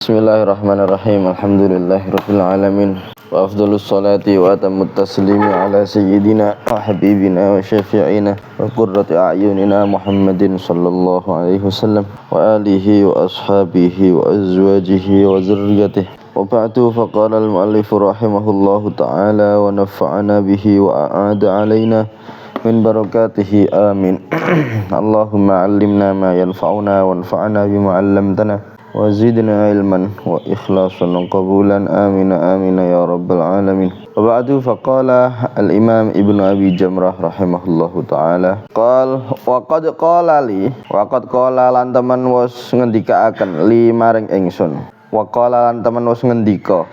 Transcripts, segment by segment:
Bismillahirrahmanirrahim. Alhamdulillahirabbil alamin. Wa afdhalus salati wa atammut taslimi ala sayyidina wa habibina wa syafi'ina wa qurrati a'yunina Muhammadin sallallahu alaihi wasallam wa alihi wa ashabihi wa azwajihi wa dzurriyyatihi. Wa ba'du, faqala al-mu'allif rahimahullahu ta'ala wa nafa'ana bihi wa a'ada alaina min barakatihi amin. Allahumma 'allimna ma yanfa'una wanfa'na bima 'allamtana wa zidna ilman wa ikhlasan wa qabulan amin amin ya rabbal alamin. Wa ba'du, faqala al-imam Ibnu Abi Jamrah rahimahullahu ta'ala wa qad qala lan teman was ngendikaaken li maring ingsun. Wa qala lan teman was ngendika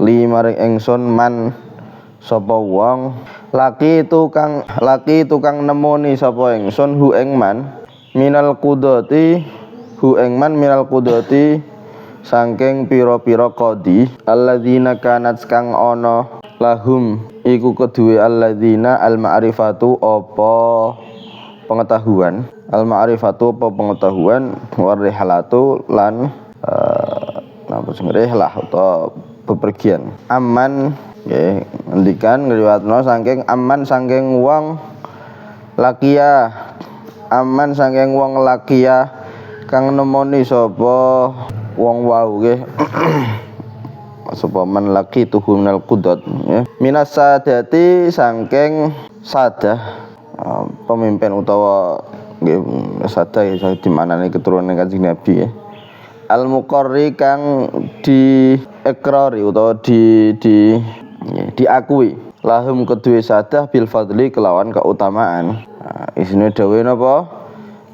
li maring ingsun man sapa wong laki tukang nemoni sapa ingsun hu ing man minal qudati saking pira-pira qadi alladzina kanat kang ana lahum iku kedue alladzina al-ma'rifatu apa pengetahuan war rihlatu lan rihlah atau bepergian aman nggih ngendikan ngriwatno saking aman saking wong lakia kang nemoni sapa wong wau nggih sapa man laki tuhunal qudat ya minas sadati saking sadah pemimpin utawa nggih sadah iso dimanani keturunan Kanjeng Nabi ya al muqarri kang diekrari utawa diakui lahum kedue sadah bil fadli kelawan keutamaan. Isine dawuh napa?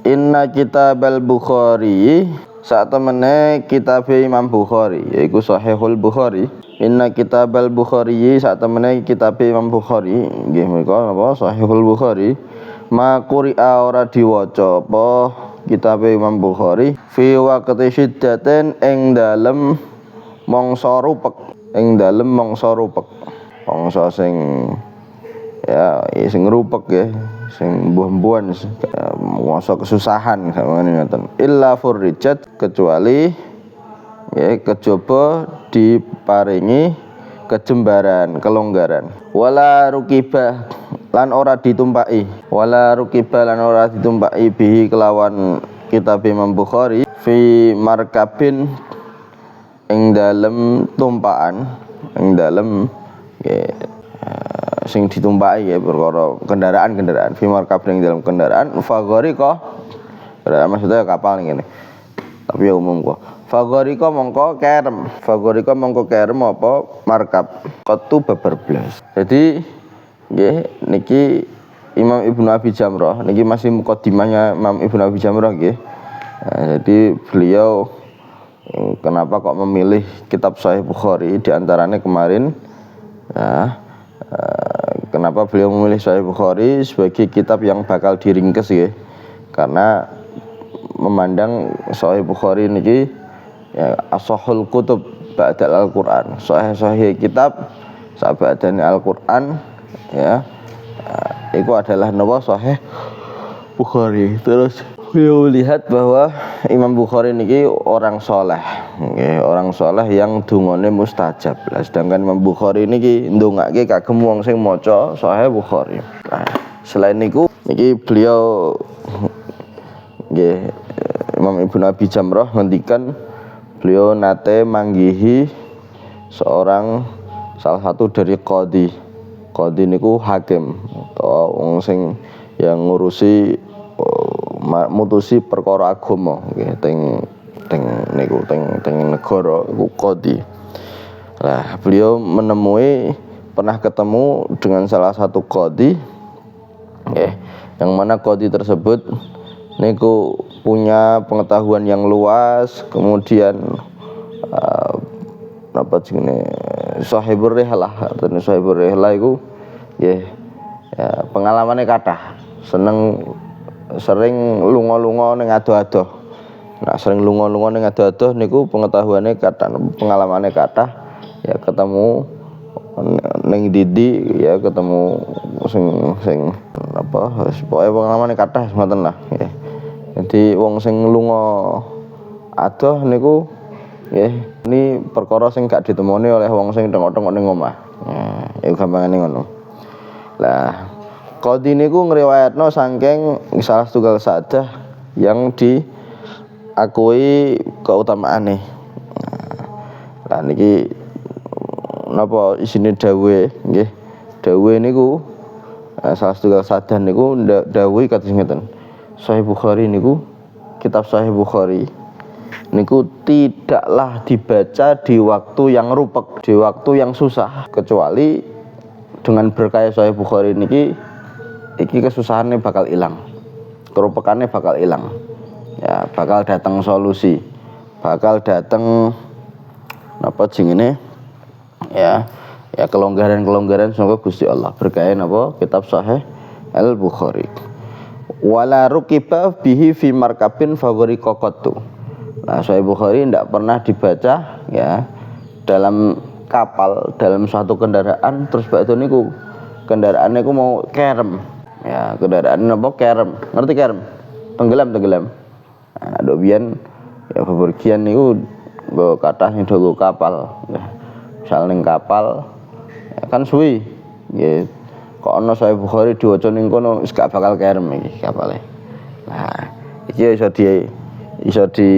Inna kitabal Bukhari saat temene kitab Imam Bukhari yaiku Sahihul Bukhari. Inna kitabal Bukhari saat temene kitab Imam Bukhari nggih menika napa Sahihul Bukhari ma quri'a ora diwaca apa kitab Imam Bukhari fi waqti syiddatin ing dalem mangsa rupek mangsa sing ya sing rupek ya sing mbuh-mbuhan masa kesusahan sampeyan ngoten illa furrijat kecuali ya kejaba diparingi kejembaran kelonggaran wala rukiba lan ora ditumpaki bihi kelawan kitab Imam Bukhari fi markabin ing dalem tumpaan ing dalem sing ditumpaki ya perkara kendaraan fi markabin ing dalem kendaraan fagharika maksudnya kapal ngene tapi ya umum kok fagharika mongko kerem apa markab qatu babar blas. Jadi nggih niki Imam Ibnu Abi Jamrah niki masih mukadimahnya Imam Ibnu Abi Jamrah nggih. Jadi beliau kenapa kok memilih kitab Sahih Bukhari di antaranya kemarin kenapa beliau memilih Sahih Bukhari sebagai kitab yang bakal diringkes ya? Karena memandang Sahih Bukhari niki ya ashahul kutub ba'dal Al-Qur'an. Sahih kitab sabadane Al-Qur'an ya. Itu adalah napa Sahih Bukhari. Terus beliau lihat bahwa Imam Bukhari niki orang soleh, orang soleh yang dungane mustajab. Sedangkan Imam Bukhari niki ndongake kagem wong sing maca Sahih Bukhari. Nah, selain niku niki beliau nggih Imam Ibnu Abi Jamrah ngendikan beliau nate manggihi salah satu dari qadi niku hakim atau wong sing yang ngurusi mutusi perkara agama nggih teng negara iku qadi. Lah beliau pernah ketemu dengan salah satu qadi yang mana qadi tersebut niku punya pengetahuan yang luas, kemudian sahibur rihlah iku nggih pengalamane kathah sering lunga-lunga ning ado-ado. Nah, sering lunga-lunga ning ado-ado niku pengetahuane kathah, pengalamane kathah. Ya ketemu ning Didi ya ketemu sing pokoke pengalamane kathah ngoten lah. Jadi wong sing lunga adoh niku Nggih, ini perkara sing gak ditemoni oleh wong sing tengok-tengok ning omah. Iku gampangane ngono. Lah, Qadhi niku ngriwayatno saking salah setunggal sahadah yang diakui keutamaane. Lah niki napa isine dawuhe nggih. Dawuhe niku salah setunggal sahadah niku dawuhi kados ngeten. Sahih Bukhari niku, kitab Sahih Bukhari niku tidaklah dibaca di waktu yang rupek, di waktu yang susah, kecuali dengan berkah Sahih Bukhari niki iki kesusahannya bakal hilang, kerupekannya bakal hilang, ya bakal datang solusi, bakal datang apa jengene ya kelonggaran sangka Gusti Allah berkah napa kitab Sahih Al Bukhari. Wala rukiba bihi fi markabin favori kokottu. Nah, Sahih Bukhari tidak pernah dibaca ya dalam kapal, dalam suatu kendaraan terus bakdo niku kendaraannya ku mau kerem. Ya, kendaraan apa kerem. Ngerti kerem? Tenggelam. Nah, dobian ya bepergian niku nggo kathah sing do kapal. Ya. Misal ning kapal ya kan suwi. Nggih. Kok ana Sahih Bukhari diwaca ning kono wis gak bakal kerem iki kapale. Nah, iki iso di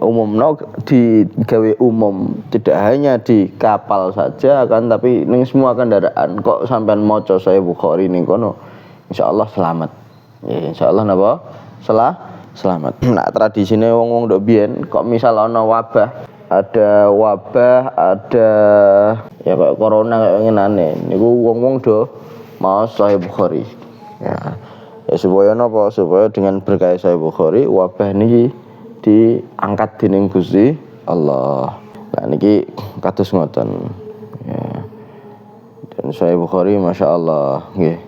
umumno digawe umum, tidak hanya di kapal saja kan, tapi ning semua kendaraan. Kok sampean maca Sahih Bukhari ning kono insyaallah selamat. Ya insyaallah napa? Selamat. Nah, tradisine wong-wong ndok biyen kok misal ana ada wabah, ada ya kayak corona kayak ngenane niku wong-wong do maos Sahih Bukhari. Ya supaya napa? Supaya dengan berkah Sahih Bukhari wabah niki diangkat dening Gusti Allah. Nah niki kados ngoten. Ya. Dan Sahih Bukhari masyaallah nggih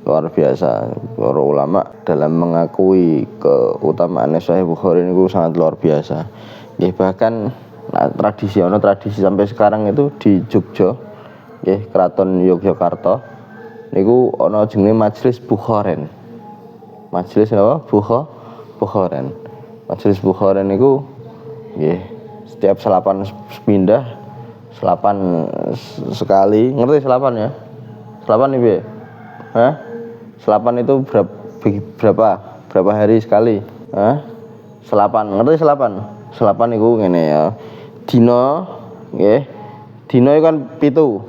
luar biasa. Para ulama dalam mengakui keutamaan Sahih Bukhari niku sangat luar biasa. Nggih bahkan tradisi sampai sekarang itu di Jogja nggih Kraton Yogyakarta niku ana jenenge Majelis Bukharen. Majelis apa? Bukharen. Majelis Bukharen niku nggih setiap selapan sekali. Ngerti selapan ya? Selapan iki piye? Hah? Selapan itu berapa hari sekali? Hah? Selapan. Ngerti selapan? Selapan niku ngene ya. Dina nggih. Dina iku kan 7.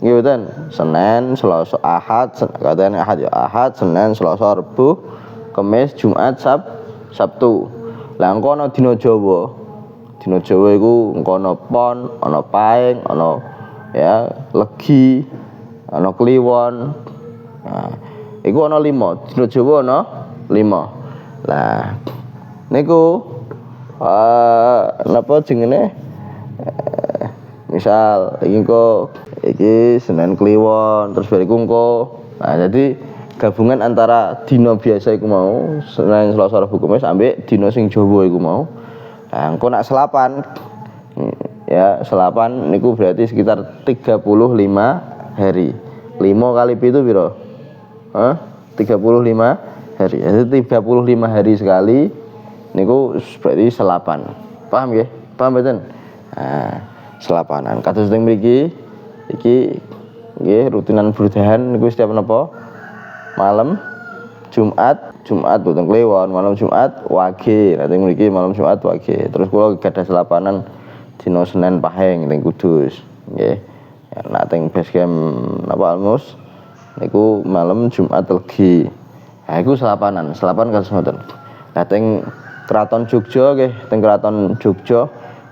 Nggih mboten, Senin, Selasa, Ahad, katene Ahad ya, Ahad, Senin, Selasa, Rebo, Kamis, Jumat, Sabtu. Lah engko ana dina Jawa. Dina Jawa iku engko ana Pon, ana Paing, ana ya Legi, ana Kliwon. Nah, iku ana 5. Dina Jawa ana 5. Lah niku napa jenenge? Misal iki Senin Kliwon terus bariku engko. Nah, jadi gabungan antara dina biasa iku mau Senin Selasa Rabu Kamis ambek dina sing Jawa iku mau. Nah, engko nak selapan. Ya, selapan niku berarti sekitar 35 hari. 5 kali 7 piro? 35 hari. Jadi 35 hari sekali niku berarti selapan. Paham nggih? Paham mboten? Nah, selapanan kados teng mriki iki nggih rutinan berdahan niku setiap napa malam Jumat boten Kliwon, malam Jumat Wage. Nah teng mriki malam Jumat Wage. Terus kula gadah selapanan dina Senin Pahing teng Kudus nggih. Ya nak teng base camp napa Almus niku malam Jumat Legi. Nah iku selapan kados ngoten. Lah teng Kraton Jogja nggih, teng Kraton Jogja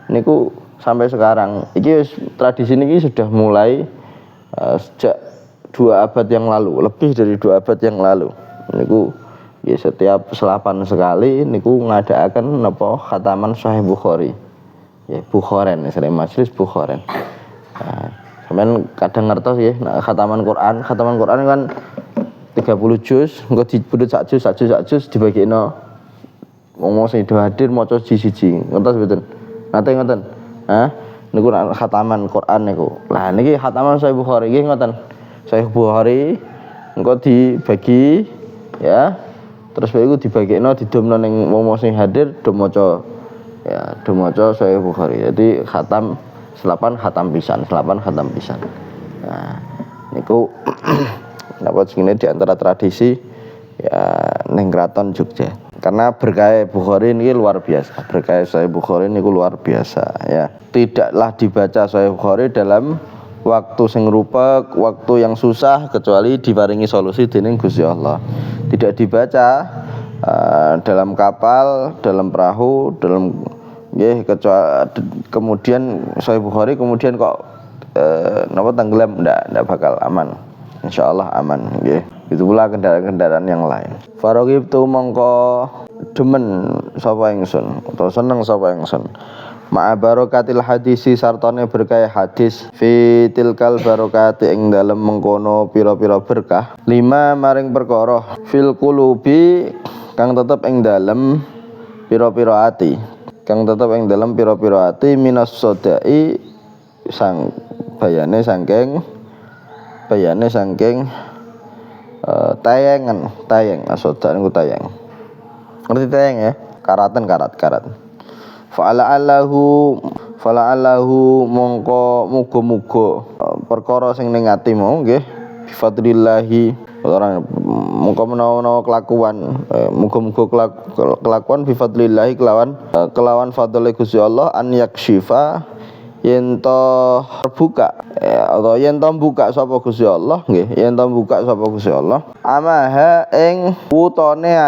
niku sampai sekarang iki tradisi niki sudah mulai sejak 2 abad yang lalu, lebih dari 2 abad yang lalu. Niku ya setiap selapan sekali niku ngadakaken napa khataman Sahih Bukhari. Ya Bukharen, sering majelis Bukharen. Nah, sampeyan kadang ngertos nggih khataman Quran kan 30 juz, engko dipundhut sak juz dibagikno wong sing do hadir maca siji-siji. Ngertos mboten? Nate ngoten. Niku khataman Quran niku. Lah niki khataman Sahih Bukhari nggih ngoten. Sahih Bukhari engko dibagi ya. Terus bae iku dibagikno didomno ning wong sing hadir do maca ya dumaca Sahih Bukhari. Jadi khatam selapan khatam pisan. Nah, niku napa jenenge di antara tradisi ya ning kraton Jogja. Karena berkah Bukhari ini luar biasa. Berkah Sahih Bukhari ini luar biasa ya. Tidaklah dibaca Sahih Bukhari dalam waktu sing rupek, waktu yang susah kecuali diparingi solusi dening Gusti Allah. Tidak dibaca dalam kapal, dalam perahu, dalam kecuali kemudian Sahih Bukhari kemudian kok napa tenggelam ndak bakal aman. Insyaallah aman nggih. Itu pula kendaraan-kendaraan yang lain. Faraqib tu mongko demen sapa ingsun utawa seneng sapa ingsun. Ma'a barakatil hadisi sartane berkah hadis fi tilkal barakati ing dalem mengkono pira-pira berkah. 5 maring perkara fil qulubi kang tetep ing dalem pira-pira ati. Kang tetep ing dalem pira-pira ati minas sodai sang bayane saking tayang asoda niku tayang. Ngerti tayang ya? Karat. Fala'allahu mongko muga-muga perkara sing ning ati mau nggih bi fadlillahi orang mongko menawa kelakuan muga-muga kelakuan bi fadlillahi kelawan fadle Gusti Allah an yakshifa yen to terbuka atau yen to buka sapa Gusti Allah nggih yen to buka sapa Gusti Allah amaha ing wutone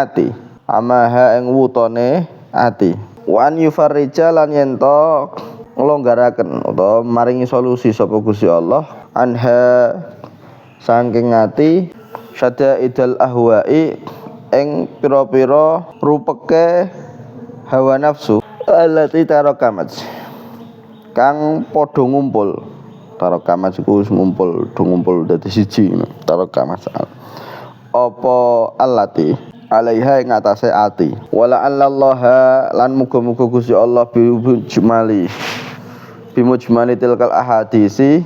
ati wan yufarrija lan yen to nglonggaraken utawa maringi solusi sapa Gusti Allah anha saking ati syada'idal ahwa'i ing pira-pira rupeke hawa nafsu allati tarakamat kang padha ngumpul tarakamat iku ngumpul dadi siji tarakamat apa allati alaiha ing atase ati wala allaha lan muga-muga Gusti Allah bimujmali tilkal ahadisi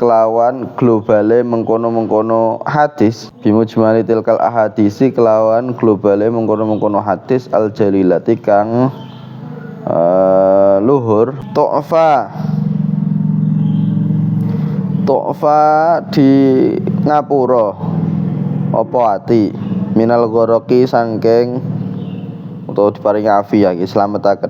kelawan globale mengkono-mengkono hadis bimujmali tilkal ahadisi kelawan globale mengkono-mengkono hadis al jalilati kang luhur tu'fa di ngapura apa ati minal ghoroki sangking utawa diparingi afiyah iki slametaken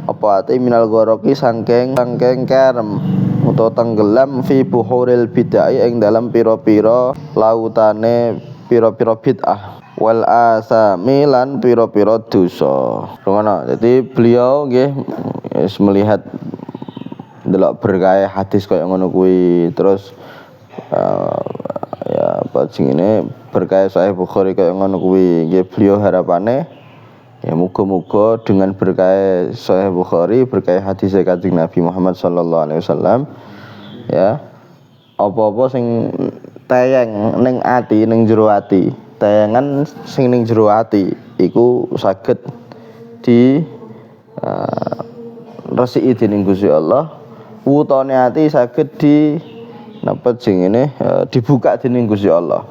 apa ati minal ghoroki sangking kerem utawa tenggelam fi buhuril bid'ah ing dalam pira-pira lautane pira-pira bid'ah wal asami lan pira-pira dosa. Ngono. Jadi beliau nggih melihat ndelok berkah hadis kaya ngono kuwi terus ya apa jenenge berkah Sahih Bukhari kaya ngono kuwi nggih beliau harapane ya muga-muga dengan berkah Sahih Bukhari berkah hadis Kanjeng Nabi Muhammad sallallahu alaihi wasallam ya apa-apa sing tayang ning ati ning jero ati tayangan sing ning jero ati iku saged di resiki dening Gusti Allah wutone ati saged di napa jenenge dibuka dening Gusti Allah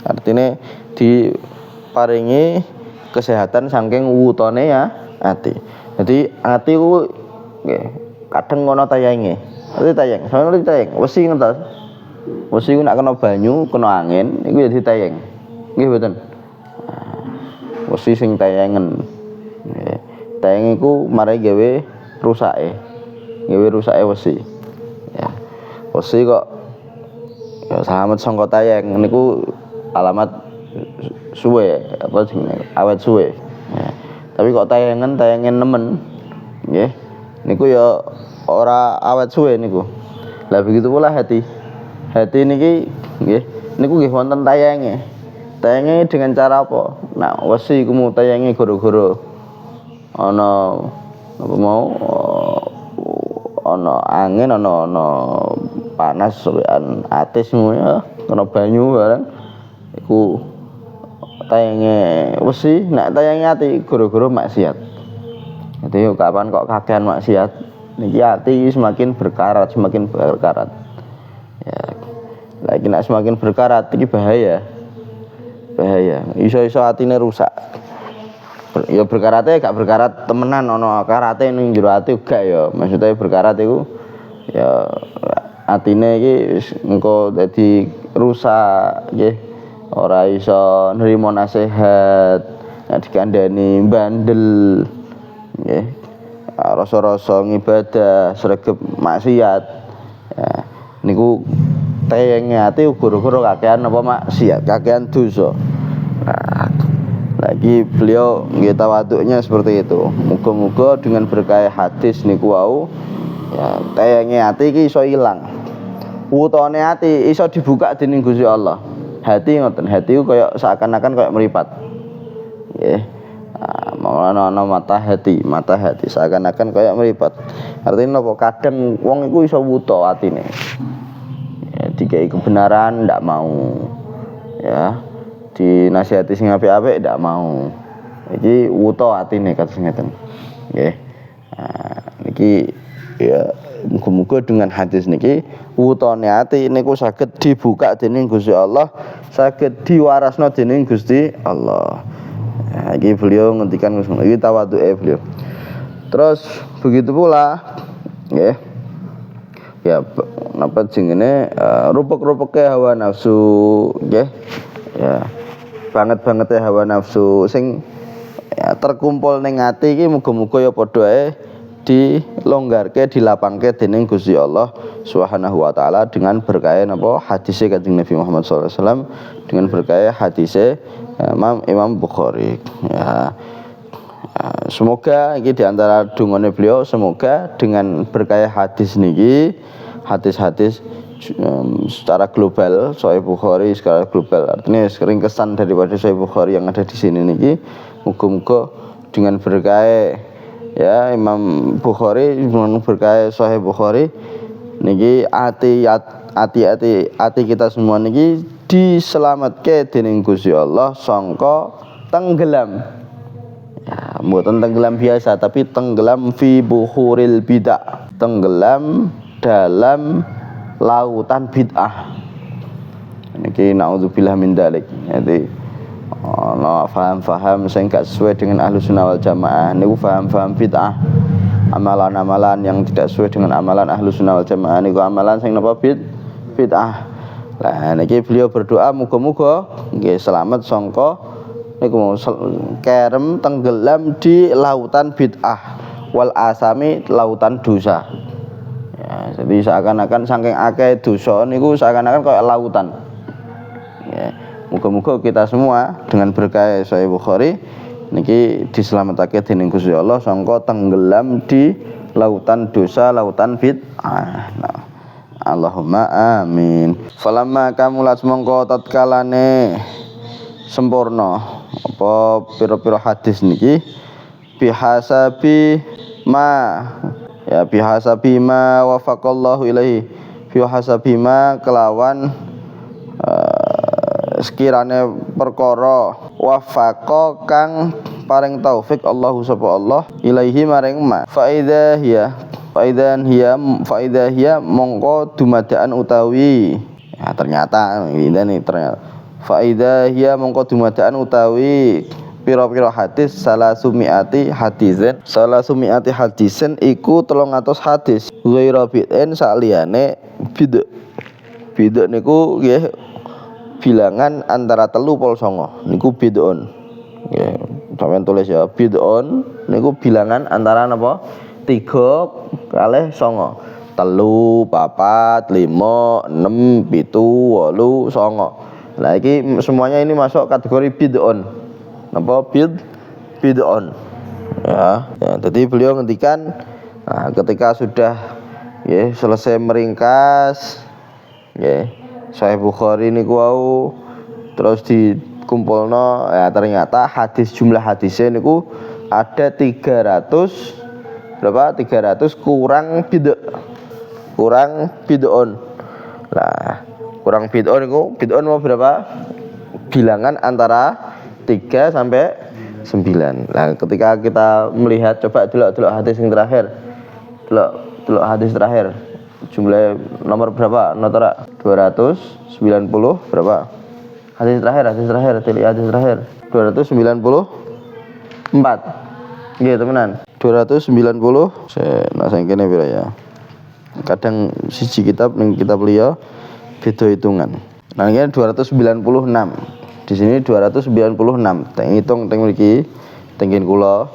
artine diparingi kesehatan saking wutone ya ati. Jadi ati ku nggih kadang ngono tayange. Ati tayang, sampeyan tayang, wesi ngentos. Wesi ku nek kena banyu, kena angin iku ya ditayang. Nggih mboten. Wesi sing tayangen. Nggih. Tayang iku mari gawe rusake. Gawe rusake wesi. Ya. Wesi kok ya selamat sangka tayang niku alamat suwe apa jenenge awet suwe ya. Tapi kok tayangan nemen nggih niku ya ora awet suwe niku. Lah begitu pula hati niki nggih niku nggih wonten tayange dengan cara apa nah wesi iku mau tayange gara-gara ana apa mau ana angin ana panas sowekan atis ya kena banyu bareng iku tayange wesi nek tayange ati gara-gara maksiat. Jadi kapan kok kakean maksiat niki ati semakin berkarat ya lagi nek semakin berkarat iki bahaya iso-iso atine rusak Ya berkarate gak berkarat temenan ana karate ning jero ati gak ya. Maksudnya berkarat iku ya atine iki wis engko dadi rusak nggih. Ora iso nrimo nasihat, nek dikandani bandel nggih. Rasa-rasa ngibadah, sregep maksiat. Ya, niku tayenge ati gara-gara kakean apa maksiat, kakean dosa. Nah, lagi beliau nggih tawaduknya seperti itu. Muga-muga dengan berkah hadis niku wau ya tayenge ati iki iso ilang. Wutone ati iso dibuka dening Gusti Allah. Hati ngoten, hati ku kaya seakan-akan kaya meripat. Nggih. Maulana ana mata hati seakan-akan kaya meripat. Artinya apa? Kadang wong iku iso wuta atine. Ya, dikai kebenaran ndak mau. Ya. Dinasihati sing apik-apik ndak mau. Iki wuta atine kados ngeten. Nggih. Niki ya muga-muga dengan hadis niki wutane ati niku saged dibuka dening Gusti Allah, saged diwarasna dening Gusti Allah. Nah, iki beliau ngendikan ngono iki tawadhuke beliau. Terus begitu pula nggih. Ya napa jenenge rupek-rupeke hawa nafsu nggih. Ya banget-bangete hawa nafsu sing ya, terkumpul ning ati iki muga-muga ya padha ae dilonggarke dilapangke dening Gusti Allah Subhanahu wa taala dengan berkah napa hadise Kanjeng Nabi Muhammad sallallahu alaihi wasallam, dengan berkah hadise Imam Bukhari. Ya, semoga ini diantara dungane beliau, semoga dengan berkah hadis niki, hadis-hadis secara global Sahih Bukhari secara global, artinya sering kesan daripada Sahih Bukhari yang ada di sini niki, muga-muga dengan berkah ya Imam Bukhari dengan berkah Sahih Bukhari niki ati kita semua niki diselamatke dening Gusti Allah sangka tenggelam. Ya, mboten tenggelam biasa tapi tenggelam fi buhuril bid'ah, tenggelam dalam lautan bid'ah. Niki naudzubillah min dzalik. Jadi ana faham-faham sing gak sesuai dengan Ahlussunnah wal Jamaah niku faham-faham bid'ah. Amalan-amalan yang tidak sesuai dengan amalan Ahlussunnah wal Jamaah niku amalan sing napa bid'ah. Lah niki beliau berdoa muga-muga nggih selamat sangka niku kerem tenggelam di lautan bid'ah wal asami lautan dosa. Ya, jadi seakan-akan saking akeh dosa niku seakan-akan kayak lautan. Ya, muga-muga kita semua dengan berkah Sahih Bukhari niki diselametake dening Gusti Allah sangka tenggelam di lautan dosa, lautan bid'ah. Nah, Allahumma amin. Falamma kamulat mongko tatkalane sempurna apa pira-pira hadis niki bihasabi ma ya bihasabi ma wafaqallahu ilaihi bihasabi ma kelawan sekirane perkara wafaqa kang paring taufik Allahu sapa Allah ilaihi maring ma faida hiya mongko dumadaan utawi ya ternyata ini ternyata faida hiya mongko dumadaan utawi pira-pira hadis salasumiati hadisen iku 300 hadis ghaira bid'in saliyane bid'ah niku nggih bilangan antara 3 niku bid'un nggih sampeyan tulis ya bid'un niku bilangan antara napa 3 kalih 9 3 4 5 6 7 8 9. Nah iki semuanya ini masuk kategori bid'un. Napa bid'un. Ya, jadi beliau ngendikan nah, ketika sudah ya selesai meringkas ya Sahih Bukhari niku wau terus dikumpulno ya ternyata jumlah hadisnya niku ada 300 berapa 300 kurang bid'un. Lah kurang bid'un niku bid'un mau berapa bilangan antara 3 sampai 9. Nah ketika kita melihat coba delok hadis yang terakhir delok hadis terakhir jumlah nomor berapa notara 290 berapa hadis terakhir 290 Nggih temenan. 290 nah sing kene pira ya. Kadang siji kitab ning kitab liya beda hitungan. Nah ini 296. Di sini 296. Teng hitung teng mriki tenggen kula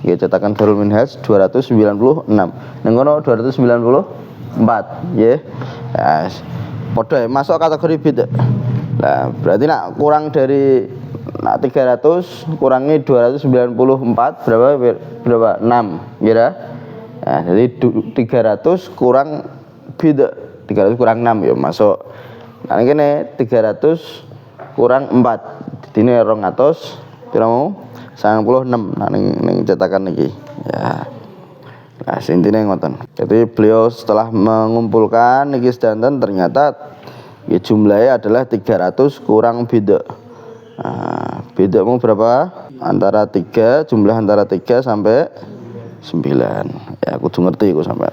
nggih cetakan Darul Minhaj 296. Ning kono 294 nggih. Ya padha masuk kategori beda. Nah, berarti nak kurang dari 300 kurangi 294 berapa? 6 kira. Nah, jadi 300 kurang beda. 300 kurang 6 ya masuk. Nah, ini 300 kurang 4. Dene 200 pira mau? 96. Nah ning cetakan iki. Ya. Nah, intine ngoten. Jadi beliau setelah mengumpulkan niki sedanten ternyata ya jumlahnya adalah 300 kurang beda. Nah, beda mau berapa? Antara 3, jumlah antara 3 sampai 9. Ya kudu ngerti iku sampai.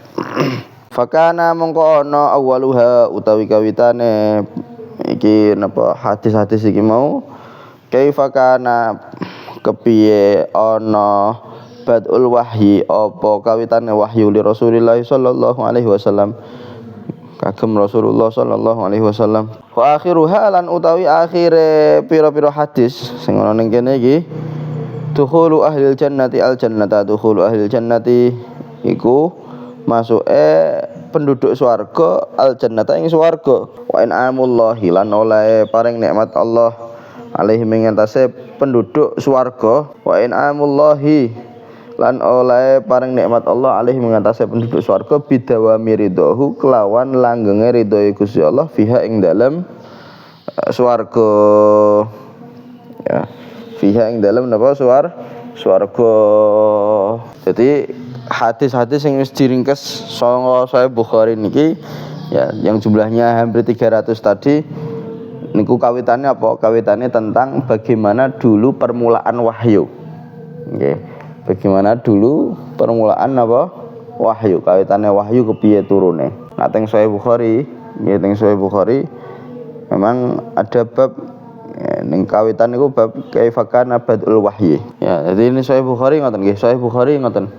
Fakana mongko ana awaluha utawi kawitane iki napa hadis-hadis iki mau kaifa kana kepiye ana badul wahyi apa kawitane wahyu li Rasulillah sallallahu alaihi wasallam kagem Rasulullah sallallahu alaihi wasallam wa akhiruha lan utawi akhire pira-pira hadis sing ana ning kene iki dukhulu ahlil jannati al jannata dukhulu ahlil jannati iku masuke penduduk swarga al jannata ing swarga wa inamullahi lan oleh paring nikmat Allah alaihi mengatase penduduk swarga wa inamullahi lan oleh paring nikmat Allah alaihi mengatasi penduduk swarga bidawami ridhohu kelawan langgenge ridhoe Gusti Allah fiha ing dalem swarga ya fiha ing dalem napa swarga. Jadi hadis-hadis yang wis diringkes sanga Sahih Bukhari niki ya yang jumlahnya hampir 300 tadi niku kawitannya apa? Kawitannya tentang bagaimana dulu permulaan wahyu. Nggih. Bagaimana dulu permulaan apa wahyu kawitannya wahyu kepiye turune. Nah teng Sahih Bukhari nggih teng Sahih Bukhari memang ada bab ning kawitan niku bab kaifa kana badul wahyi. Ya jadi ini Sahih Bukhari ngoten nggih Sahih Bukhari ngoten.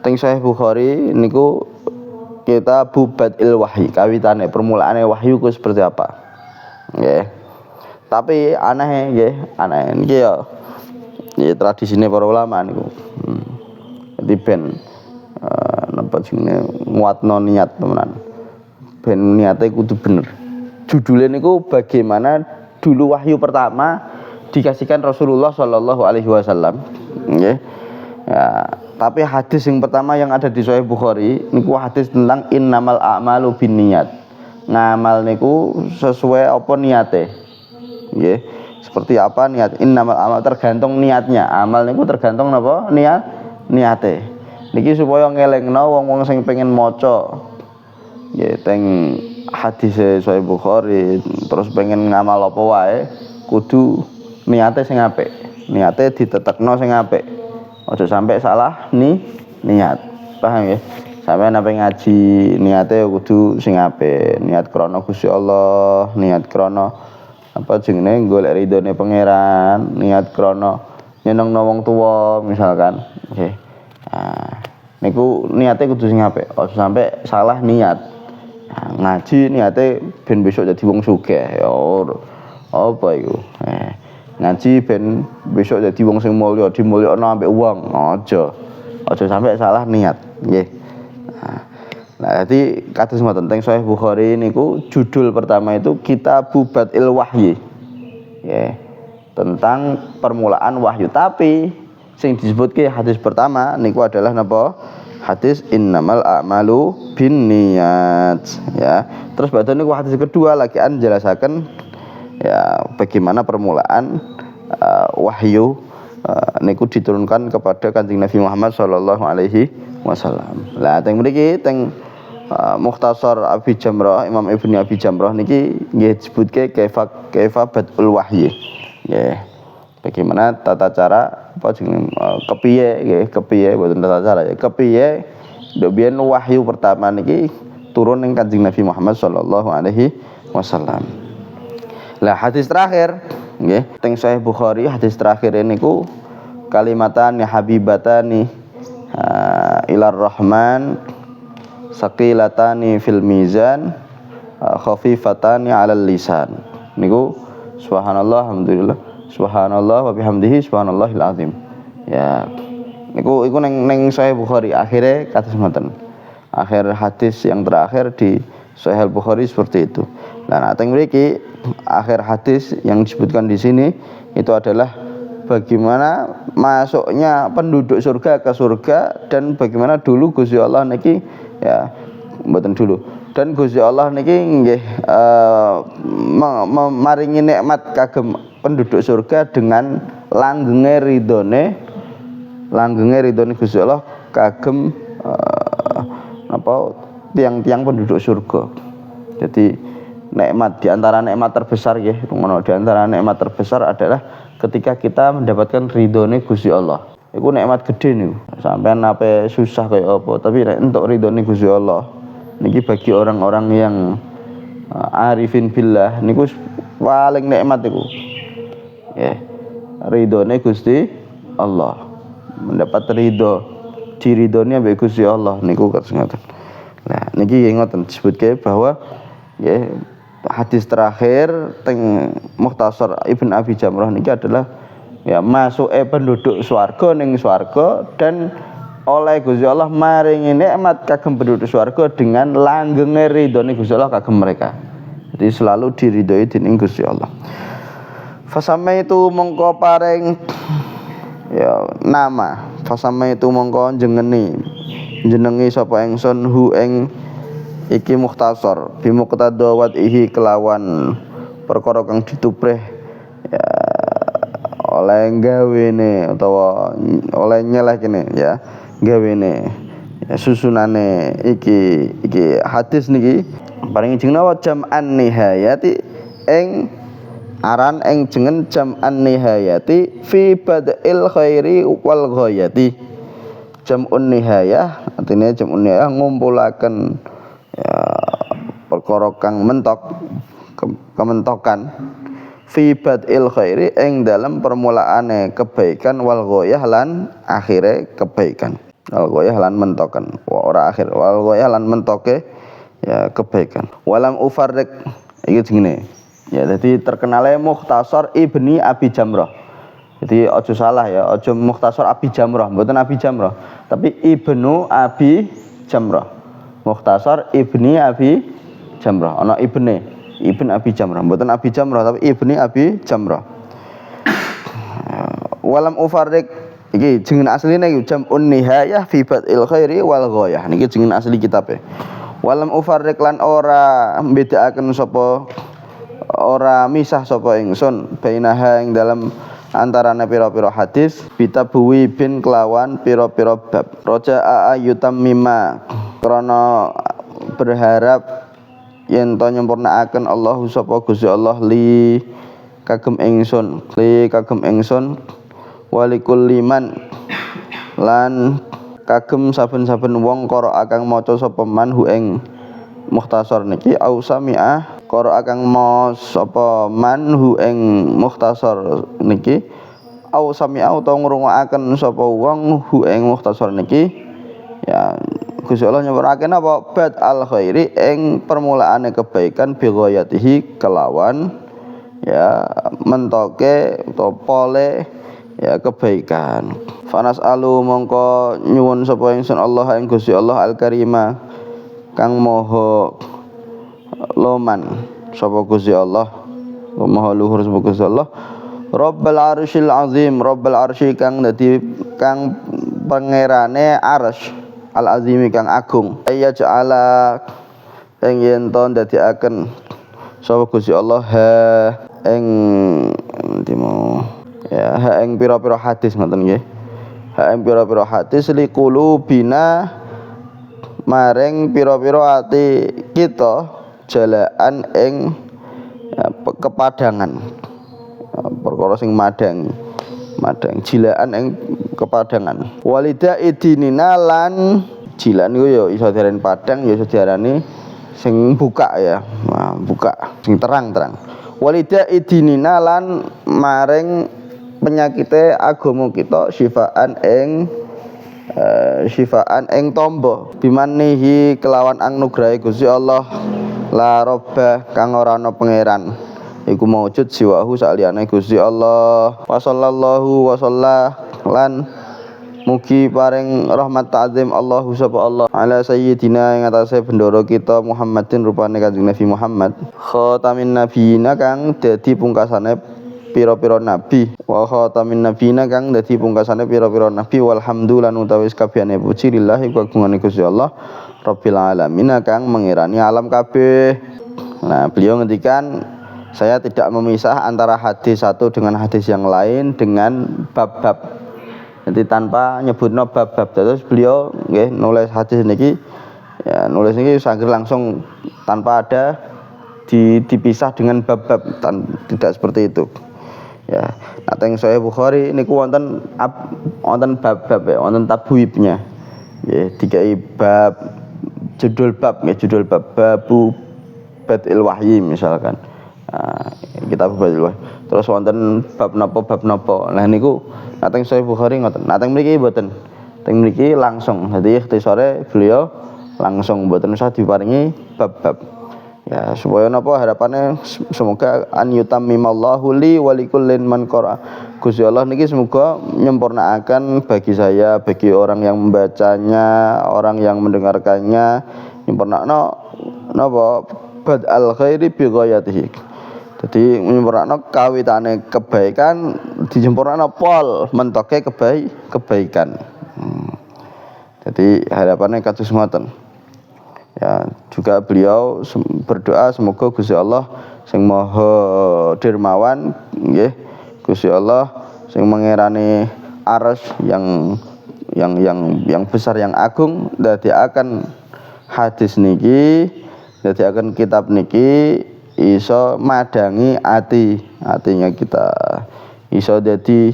Teng Sahih Bukhari niku kita badil wahyi kawitane permulaane wahyu ku seperti apa. Nggih. Tapi aneh nggih aneh niki ya tradisine para ulama niku. Jadi ben napa jenenge nguatno niat temenan. Ben niate kudu bener. Judule niku bagaimana dulu wahyu pertama dikasihkan Rasulullah sallallahu alaihi wasallam. Nggih. Ya, tapi hadis yang pertama yang ada di Sahih Bukhari niku hadis tentang innamal a'malu binniyat. Ngamal niku sesuai apa niate. Nggih. Seperti apa niat innamal amal tergantung niatnya. Amal niku tergantung napa niate. Niki supaya ngelingno wong-wong sing pengen maca nggih teng hadis Sahih Bukhari terus pengen ngamal apa wae kudu niate sing apik. Niate ditetekno sing apik. Aja sampai salah niat. Paham nggih? Sampai nape ngaji niate kudu sing apik. Niat krana Gusti Allah, niat krana apa jenenge golek ridhone pangeran, niat krana nyenengno wong tuwa misalkan nggih. Nah, niku niate kudu sing apik, aja sampai salah niat. Nah, ngaji niate ben besok dadi wong sugih ya apa iku. Ngaji ben besok dadi wong sing mulya, dimulyakno ambek wong, aja sampai salah niat nggih. Nah, jadi kados ngoten teng Sahih Bukhari niku judul pertama itu Kitabu Badil Wahyi. Ya, tentang permulaan wahyu. Tapi sing disebutke hadis pertama niku adalah napa? Hadis innamal a'malu binniyat. Ya. Terus badhe niku hadis kedua lagi jelasaken ya bagaimana permulaan wahyu niku diturunkan kepada Kanjeng Nabi Muhammad sallallahu alaihi wasallam. Lah teng mriki teng Mukhtasar Abi Jamrah Imam Ibnu Abi Jamrah niki nggih disebutke kaifa badul wahyi. Nggih. Bagaimana tata cara apa jenenge kepiye nggih kepiye boten tata cara ya kepiye nduk biyen wahyu pertama niki turun ning Kanjeng Nabi Muhammad sallallahu alaihi wasallam. Lah hadis terakhir nggih teng Sahih Bukhari hadis terakhir niku kalimatani habibatani ilar rahman saqilatani fil mizan khafifatani 'alal lisan. Niku subhanallah alhamdulillah subhanallah wa bihamdihi subhanallahil azim. Ya, niku neng Sahih Bukhari akhirnya kados ngoten. Akhir hadis yang terakhir di Sahih Bukhari seperti itu. Nah, teng mriki akhir hadis yang disebutkan di sini itu adalah bagaimana masuknya penduduk surga ke surga dan bagaimana dulu Gusti Allah niki ya mboten dulu dan Gusti Allah niki nggih maringi nikmat kagem penduduk surga dengan langgenge ridone Gusti Allah kagem tiang-tiang penduduk surga. Jadi nikmat di antara nikmat terbesar nggih, di antara nikmat terbesar adalah ketika kita mendapatkan ridhone Gusti Allah. Iku nikmat gede niku. Sampeyan ape susah kaya apa, tapi nek entuk ridhone Gusti Allah niki bagi orang-orang yang arifin billah niku paling nikmat iku. Nggih. Ridhone Gusti Allah. Mendapat ridho diridhone ambek Gusti Allah niku kados ngoten. Nah, niki ngoten disebutke bahwa nggih hadis terakhir teng Mukhtasar Ibn Abi Jamrah niki adalah ya masuke penduduk swarga ning swarga dan oleh Gusti Allah maringi nikmat kagem penduduk swarga dengan langgenge ridhone Gusti Allah kagem mereka. Jadi selalu diridhoi dening Gusti Allah. Fasama itu mongko paring ya nama fasama itu mongko jenengi sapa ingsun hu ing iki mukhtasar bi muqtadawat ihi kelawan perkara kang ditupreh ya oleh gawene utawa oleh nyeleh kene ya gawene ya susunane iki hadis niki paring jeneng wa jam'an nihayati ing aran ing jeneng jam'an nihayati fi badil khairi wal ghayati. Jam'un nihayah artinya jam'un nihayah ngumpulaken ya perkara kang mentok kementokan fi badil khairi ing dalam permulaane kebaikan wal ghayah lan akhire kebaikan. Wal ghayah lan mentokan ora akhir wal ghayah lan mentoke ya kebaikan. Walam ufarrik iki jenenge. Ya, jadi terkenalnya Mukhtasar Ibni Abi Jamrah. Jadi ojo salah ya, ojo Mukhtasar Abi Jamrah, mboten Abi Jamrah, tapi Ibnu Abi Jamrah. Mukhtasar Ibni Abi Jamrah. Ana Ibn Abi Jamrah, mboten Abi Jamrah tapi Ibni Abi Jamrah. Walam ufarrik iki jeneng asline iki Jam'un Nihayah fi Badil Khairi wal Ghayah. Niki jeneng asli kitabe. Walam ufarrik lan ora mbedakaken sapa ora misah sapa ingsun bainaha ing dalam antarane pira-pira hadis bitabuwi bin kelawan pira-pira bab roja ayutam mimma krana berharap yen to nyempurnaaken Allah sapa Gusti Allah li kagem ingsun walikul liman lan kagem saben-saben wong karo akang maca sapa manhu ing Mukhtasar niki au sami'ah karo akang maos sapa manhu ing Mukhtasar niki au sami'ah utawa ngrungokaken sapa wong hu ing Mukhtasar niki ya Gusti Allah nyepuraken apa bad al khairi ing permulaane kebaikan bi ghayatihi kelawan ya mentoke utawa pole ya kebaikan. Fanas alu mongko nyuwun sapa ingsun Allah ing Gusti Allah al karima kang maha loman sapa Gusti Allah maha luhur sapa Gusti Allah Rabbul Arsyil Azim Rabbul Arsy kang dadi kang pangerane arsy al azimi kang agung ya ja'ala ing yen to ndadekaken sapa Gusti Allah ha ing ndimo ya ha ing pira-pira hadis ngoten nggih ha ing pira-pira hadis liqulubina maring pira-pira ati kita jalaan ing kepadangan perkara sing madang jilaan ing kepadangan walida idinina lan jilan iku ya iso diarani padang ya iso diarani sing buka ya buka sing terang-terang walida idinina lan maring penyakite agama kita syifaan ing tombo bimanihi kelawan anugrahe Gusti Allah la robba kang ora ana pangeran iku maujud siwahu saliyane Gusti Allah wa sallallahu wa lan mugi paring rahmat ta'zim Allahu sapa Allah ala sayyidina ing atase bendoro kita Muhammadin rupane Kanjeng Nabi Muhammad khatamin nabiyina kang dadi pungkasane pira-pira nabi wa khatamin nabiyina kang dadi pungkasane pira-pira nabi walhamdulillah utawi kabehane puji lillahi kagungane Gusti Allah rabbil alamin kang mengirani alam kabeh. Nah, beliau ngendikan saya tidak memisah antara hadis satu dengan hadis yang lain dengan bab-bab. Jadi tanpa nyebutno bab-bab. Terus beliau nggih nulis hadis niki ya nulis niki saged langsung tanpa ada dipisah dengan bab-bab, tidak seperti itu. Ya, teng Sahih Bukhari niku wonten bab-bab ya, wonten tabwibnya. Nggih, dikai bab judul bab babu badil wahyi misalkan. Nah, kitab badil wahyi. Terus wonten bab napa. Nah niku teng Sahih Bukhari ngoten. Teng mriki mboten. Teng mriki langsung. Dadi ikhtisare beliau langsung mboten usah diparingi bab-bab. Ya, supaya napa harapannya semoga an yutammimallahu li wa likullin man qara. Gusti Allah niki semoga menyempurnakan bagi saya, bagi orang yang membacanya, orang yang mendengarkannya, nyempurnakno napa badal khairi bi ghayatihi. Dadi menyempurnakno kawitane kebaikan, disempurnakno pol mentoke kebaikan. Jadi harapannya kados ngoten. Ya, juga beliau berdoa semoga Gusti Allah sing Maha Dermawan nggih, Gusti Allah sing mengerani arsy yang besar yang agung dadekaken hadis niki, dadekaken kitab niki iso madangi atinya kita, iso dadi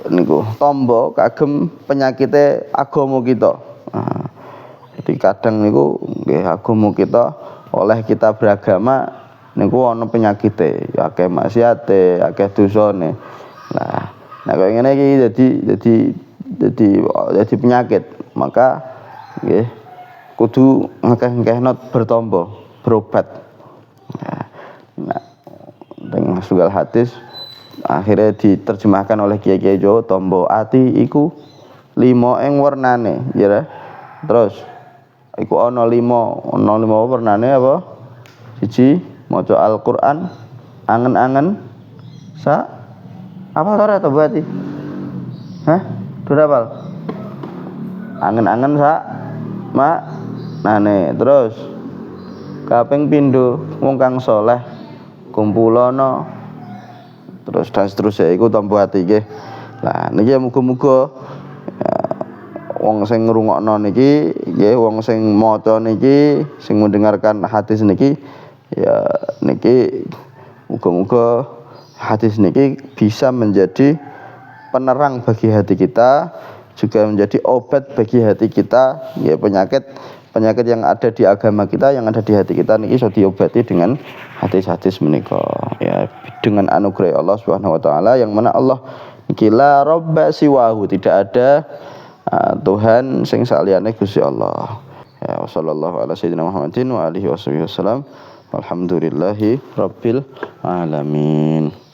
niku tombo kagem penyakite agama kita. Nah, jadi kadang niku nggih agama kita oleh kita beragama niku ana penyakite, ya akeh maksiate, akeh dosane. Nah, kaya ngene iki dadi penyakit, maka nggih kudu ngakeh-ngakehno bertombo, berobat. Nah, dengan segala hadis akhirnya diterjemahkan oleh kiai-kiai Jawa tombo ati iku 5 ing wernane ya. Terus iku ana 5 wernane apa? Siji maca Al-Qur'an angen-angen apa ora to berarti? Hah? Durapal. Angen-angen nane. Terus kaping pindho wong kang saleh kumpulono. Terus dan seterusnya iku tombo ati nggih. Lah niki muga-muga ya, wong sing ngrungokno niki nggih, wong sing maca niki, sing mendengarkan hadis niki ya niki muga-muga hadis niki bisa menjadi penerang bagi hati kita, juga menjadi obat bagi hati kita, ya penyakit yang ada di agama kita, yang ada di hati kita niki iso diobati dengan hadis-hadis menika ya, dengan anugerah Allah Subhanahu wa taala, yang mana Allah niki la robba siwahu, tidak ada Tuhan sing saliyane Gusti Allah. Ya sallallahu ala sayyidina Muhammadin wa alihi wasallam. Alhamdulillahi rabbil alamin.